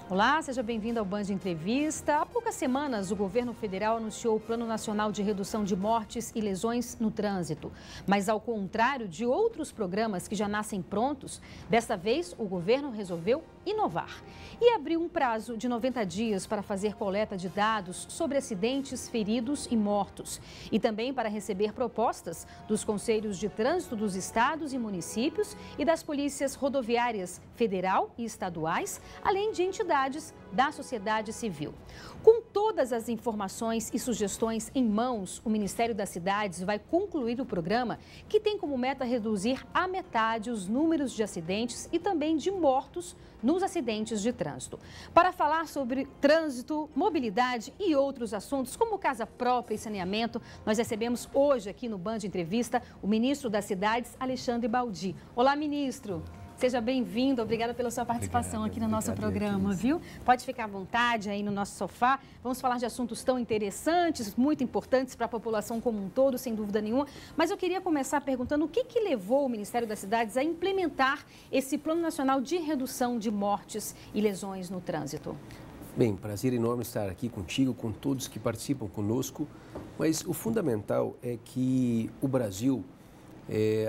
Olá, seja bem-vindo ao Band Entrevista. Há poucas semanas, o governo federal anunciou o Plano Nacional de Redução de Mortes e Lesões no Trânsito. Mas, ao contrário de outros programas que já nascem prontos, desta vez o governo resolveu inovar e abriu um prazo de 90 dias para fazer coleta de dados sobre acidentes, feridos e mortos. E também para receber propostas dos conselhos de trânsito dos estados e municípios e das polícias rodoviárias federal e estaduais, além de entidades da sociedade civil. Com todas as informações e sugestões em mãos, o Ministério das Cidades vai concluir o programa, que tem como meta reduzir à metade os números de acidentes e também de mortos nos acidentes de trânsito. Para falar sobre trânsito, mobilidade e outros assuntos, como casa própria e saneamento, nós recebemos hoje aqui no Band Entrevista o ministro das Cidades, Alexandre Baldi. Olá, ministro. Seja bem-vindo, obrigada pela sua participação aqui no nosso programa, viu? Pode ficar à vontade aí no nosso sofá. Vamos falar de assuntos tão interessantes, muito importantes para a população como um todo, sem dúvida nenhuma. Mas eu queria começar perguntando o que levou o Ministério das Cidades a implementar esse Plano Nacional de Redução de Mortes e Lesões no Trânsito. Bem, prazer enorme estar aqui contigo, com todos que participam conosco. Mas o fundamental é que o Brasil,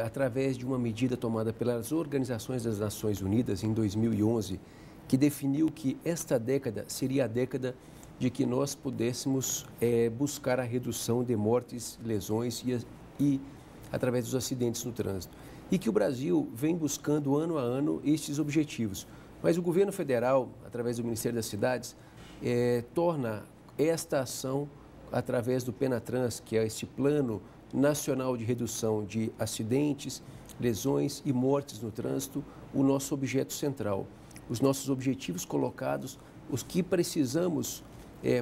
através de uma medida tomada pelas Organizações das Nações Unidas em 2011, que definiu que esta década seria a década de que nós pudéssemos buscar a redução de mortes, lesões e através dos acidentes no trânsito. E que o Brasil vem buscando ano a ano estes objetivos. Mas o governo federal, através do Ministério das Cidades, torna esta ação através do Penatrans, que é esse plano nacional de redução de acidentes, lesões e mortes no trânsito, o nosso objeto central. Os nossos objetivos colocados, os que precisamos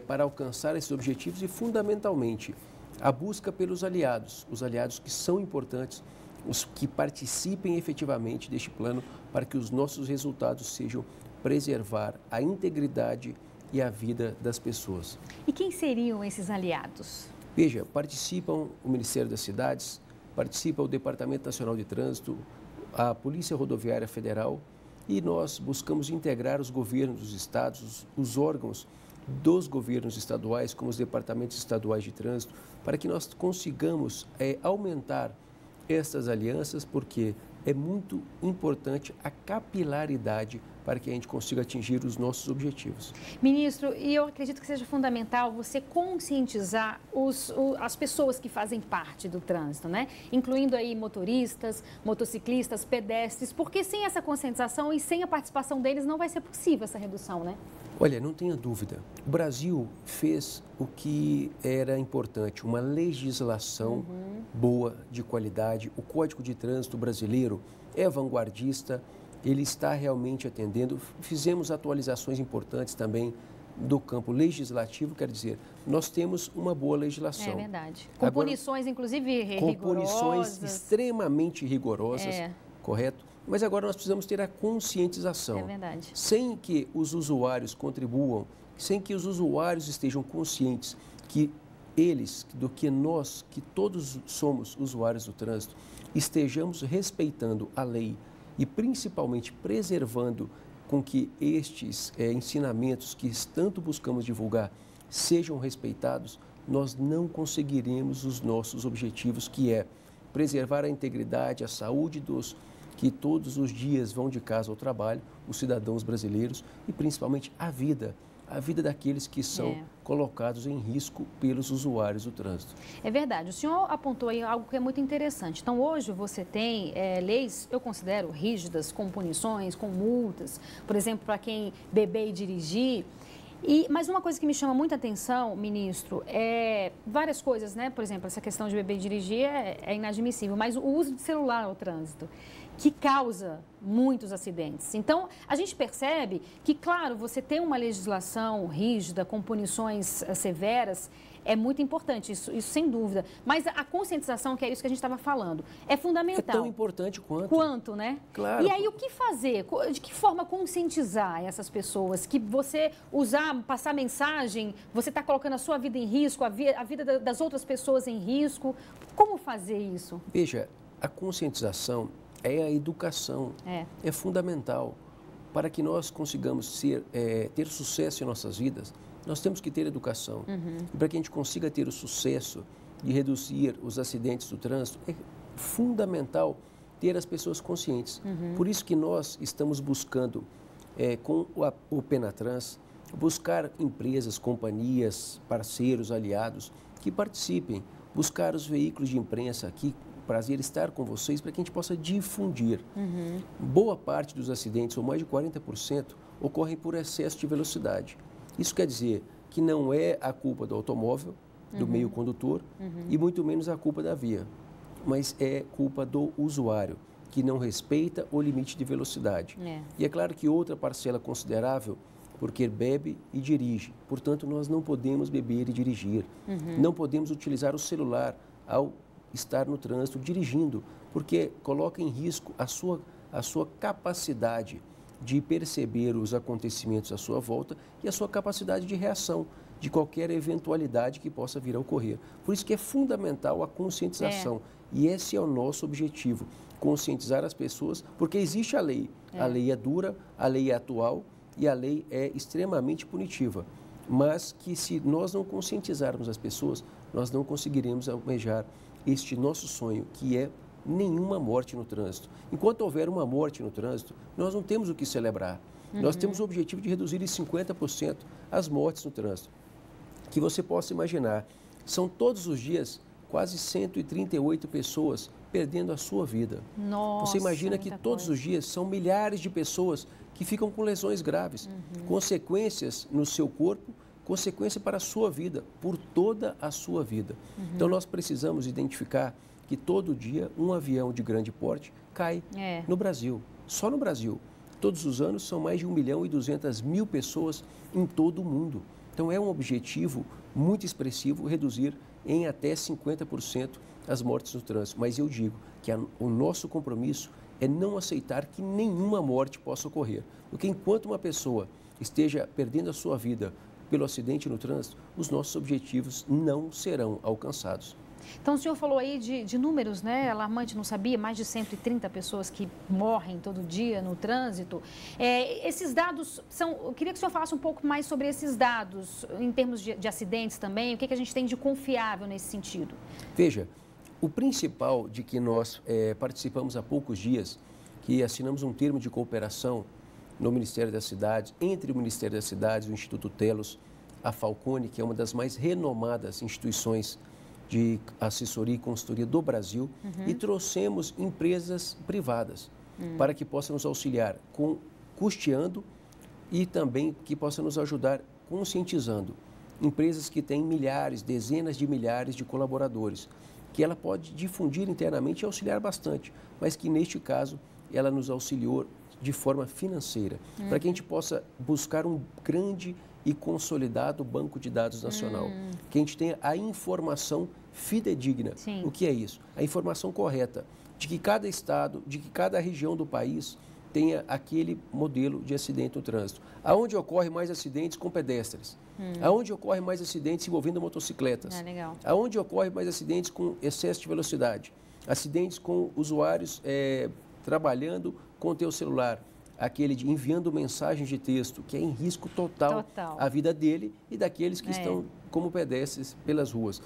para alcançar esses objetivos e, fundamentalmente, a busca pelos aliados, os aliados que são importantes, os que participem efetivamente deste plano para que os nossos resultados sejam preservar a integridade e a vida das pessoas. E quem seriam esses aliados? Veja, participam o Ministério das Cidades, participa o Departamento Nacional de Trânsito, a Polícia Rodoviária Federal e nós buscamos integrar os governos dos estados, os órgãos dos governos estaduais, como os departamentos estaduais de trânsito, para que nós consigamos aumentar essas alianças, porque é muito importante a capilaridade para que a gente consiga atingir os nossos objetivos. Ministro, e eu acredito que seja fundamental você conscientizar as pessoas que fazem parte do trânsito, né? Incluindo aí motoristas, motociclistas, pedestres, porque sem essa conscientização e sem a participação deles não vai ser possível essa redução, né? Olha, não tenha dúvida, o Brasil fez o que era importante, uma legislação boa, de qualidade. O Código de Trânsito brasileiro é vanguardista, ele está realmente atendendo. Fizemos atualizações importantes também do campo legislativo, quer dizer, nós temos uma boa legislação. É verdade. Com agora, punições, inclusive, com rigorosas. punições extremamente rigorosas, correto? Mas agora nós precisamos ter a conscientização. É verdade. Sem que os usuários contribuam, sem que os usuários estejam conscientes que eles, do que nós, que todos somos usuários do trânsito, estejamos respeitando a lei e principalmente preservando com que estes ensinamentos que tanto buscamos divulgar sejam respeitados, nós não conseguiremos os nossos objetivos, que é preservar a integridade, a saúde dos que todos os dias vão de casa ao trabalho, os cidadãos brasileiros e principalmente a vida daqueles que são colocados em risco pelos usuários do trânsito. É verdade. O senhor apontou aí algo que é muito interessante. Então, hoje você tem leis, eu considero rígidas, com punições, com multas, por exemplo, para quem beber e dirigir. Mas uma coisa que me chama muita atenção, ministro, é várias coisas, né? Por exemplo, essa questão de beber e dirigir é inadmissível, mas o uso de celular ao trânsito, que causa muitos acidentes. Então, a gente percebe que, claro, você ter uma legislação rígida, com punições severas, é muito importante, isso sem dúvida. Mas a conscientização, que é isso que a gente estava falando, é fundamental. É tão importante quanto. Quanto, né? Claro. E aí, o que fazer? De que forma conscientizar essas pessoas? Que você passar mensagem, você está colocando a sua vida em risco, a vida das outras pessoas em risco. Como fazer isso? Veja, a conscientização é a educação, é fundamental. para que nós consigamos ter sucesso em nossas vidas, nós temos que ter educação. E para que a gente consiga ter o sucesso de reduzir os acidentes do trânsito, é fundamental ter as pessoas conscientes. Por isso que nós estamos buscando, com o Penatrans, buscar empresas, companhias, parceiros, aliados que participem, buscar os veículos de imprensa aqui, prazer estar com vocês para que a gente possa difundir. Boa parte dos acidentes, ou mais de 40%, ocorrem por excesso de velocidade. Isso quer dizer que não é a culpa do automóvel, do meio condutor, e muito menos a culpa da via, mas é culpa do usuário, que não respeita o limite de velocidade. E é claro que outra parcela considerável, porque bebe e dirige. Portanto, nós não podemos beber e dirigir. Não podemos utilizar o celular ao estar no trânsito dirigindo, porque coloca em risco a sua capacidade de perceber os acontecimentos à sua volta e a sua capacidade de reação de qualquer eventualidade que possa vir a ocorrer. Por isso que é fundamental a conscientização. E esse é o nosso objetivo, conscientizar as pessoas, porque existe a lei. A lei é dura, a lei é atual e a lei é extremamente punitiva. Mas que se nós não conscientizarmos as pessoas, nós não conseguiremos almejar este nosso sonho, que é nenhuma morte no trânsito. Enquanto houver uma morte no trânsito, nós não temos o que celebrar. Nós temos o objetivo de reduzir em 50% as mortes no trânsito. Que você possa imaginar, são todos os dias quase 138 pessoas perdendo a sua vida. Nossa, você imagina que todos os dias são milhares de pessoas que ficam com lesões graves, consequências no seu corpo, consequência para a sua vida, por toda a sua vida. Então, nós precisamos identificar que todo dia um avião de grande porte cai no Brasil, só no Brasil. Todos os anos são mais de 1.200.000 pessoas em todo o mundo. Então, é um objetivo muito expressivo reduzir em até 50% as mortes no trânsito. Mas eu digo que o nosso compromisso é não aceitar que nenhuma morte possa ocorrer. Porque enquanto uma pessoa esteja perdendo a sua vida pelo acidente no trânsito, os nossos objetivos não serão alcançados. Então, o senhor falou aí de números, né? Alarmante, não sabia? Mais de 130 pessoas que morrem todo dia no trânsito. Esses dados são... Eu queria que o senhor falasse um pouco mais sobre esses dados, em termos de acidentes também. O que a gente tem de confiável nesse sentido? Veja, o principal de que nós participamos há poucos dias, que assinamos um termo de cooperação no Ministério das Cidades, entre o Ministério das Cidades, o Instituto Telos, a Falcone, que é uma das mais renomadas instituições de assessoria e consultoria do Brasil, e trouxemos empresas privadas para que possam nos auxiliar custeando e também que possam nos ajudar conscientizando. Empresas que têm milhares, dezenas de milhares de colaboradores, que ela pode difundir internamente e auxiliar bastante, mas que neste caso ela nos auxiliou de forma financeira, para que a gente possa buscar um grande e consolidado banco de dados nacional, que a gente tenha a informação fidedigna. Sim. O que é isso? A informação correta de que cada estado, de que cada região do país tenha aquele modelo de acidente no trânsito. Aonde ocorre mais acidentes com pedestres? Aonde ocorre mais acidentes envolvendo motocicletas? Legal. Aonde ocorre mais acidentes com excesso de velocidade? Acidentes com usuários trabalhando com o teu celular, aquele de enviando mensagens de texto, que é em risco total a vida dele e daqueles que estão como pedestres pelas ruas.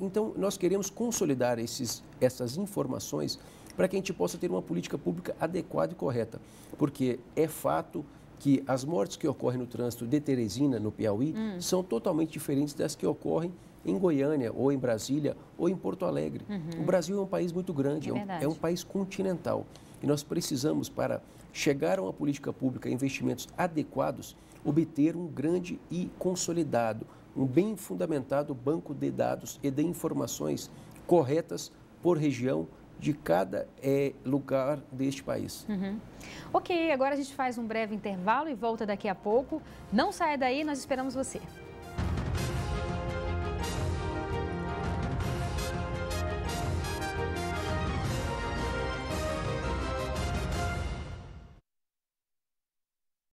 Então, nós queremos consolidar essas informações para que a gente possa ter uma política pública adequada e correta, porque é fato que as mortes que ocorrem no trânsito de Teresina, no Piauí, são totalmente diferentes das que ocorrem em Goiânia, ou em Brasília, ou em Porto Alegre. O Brasil é um país muito grande, é um país continental. E nós precisamos, para chegar a uma política pública, investimentos adequados, obter um grande e consolidado, um bem fundamentado banco de dados e de informações corretas por região de cada lugar deste país. Ok, agora a gente faz um breve intervalo e volta daqui a pouco. Não saia daí, nós esperamos você.